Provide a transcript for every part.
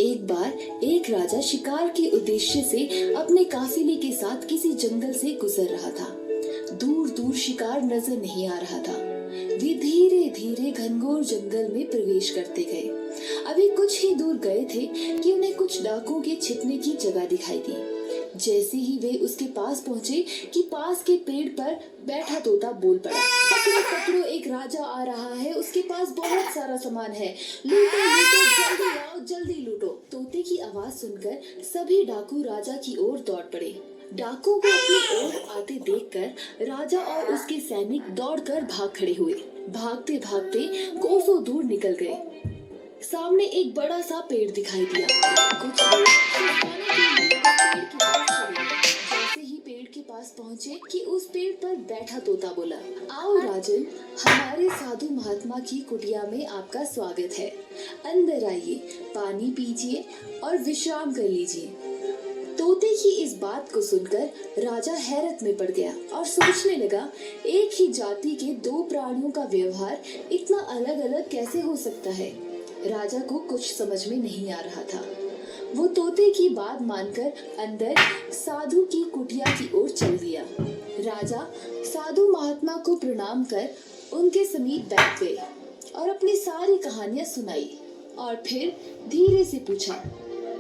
एक बार एक राजा शिकार के उद्देश्य से अपने काफिले के साथ किसी जंगल से गुजर रहा था। दूर दूर शिकार नजर नहीं आ रहा था। वे धीरे धीरे घनघोर जंगल में प्रवेश करते गए। अभी कुछ ही दूर गए थे कि उन्हें कुछ डाकुओं के छिपने की जगह दिखाई दी। जैसे ही वे उसके पास पहुंचे कि पास के पेड़ पर बैठा तोता बोल पड़ा, पकड़ो पकड़ो, एक राजा आ रहा है, उसके पास बहुत सारा सामान है, लूटो लूटो, जल्दी आओ, जल्दी लूटो। तोते की आवाज सुनकर सभी डाकू राजा की ओर दौड़ पड़े। डाकू को अपनी ओर आते देखकर राजा और उसके सैनिक दौड़कर भाग खड़े हुए। भागते भागते कोसों दूर निकल गए। सामने एक बड़ा सा पेड़ दिखाई दिया। कुछ लोग छिपाने के लिए उस पेड़ की तरफ चले गए। जैसे ही पेड़ के पास पहुंचे कि उस पेड़ पर बैठा तोता बोला, आओ राजन, हमारे साधु महात्मा की कुटिया में आपका स्वागत है। अंदर आइए, पानी पीजिए और विश्राम कर लीजिए। तोते की इस बात को सुनकर राजा हैरत में पड़ गया और सोचने लगा, एक ही जाति के दो प्राणियों का व्यवहार इतना अलग अलग कैसे हो सकता है। राजा को कुछ समझ में नहीं आ रहा था। वो तोते की बात मानकर अंदर साधु की कुटिया की ओर चल दिया। राजा साधु महात्मा को प्रणाम कर उनके समीप बैठ गए और अपनी सारी कहानियां सुनाई और फिर धीरे से पूछा,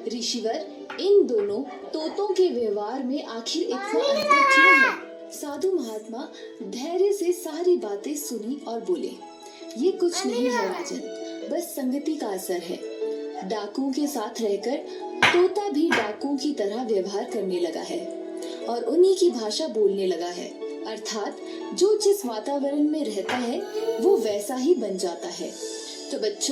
ऋषिवर, इन दोनों तोतों के व्यवहार में आखिर इतना अंतर क्यों है? साधु महात्मा धैर्य से सारी बातें सुनी और बोले, ये कुछ नहीं है राजन, बस संगति का असर है। डाकुओं के साथ रहकर तोता भी डाकुओं की तरह व्यवहार करने लगा है और उन्हीं की भाषा बोलने लगा है। अर्थात जो जिस वातावरण में रहता है वो वैसा ही बन जाता है। तो बच्चों,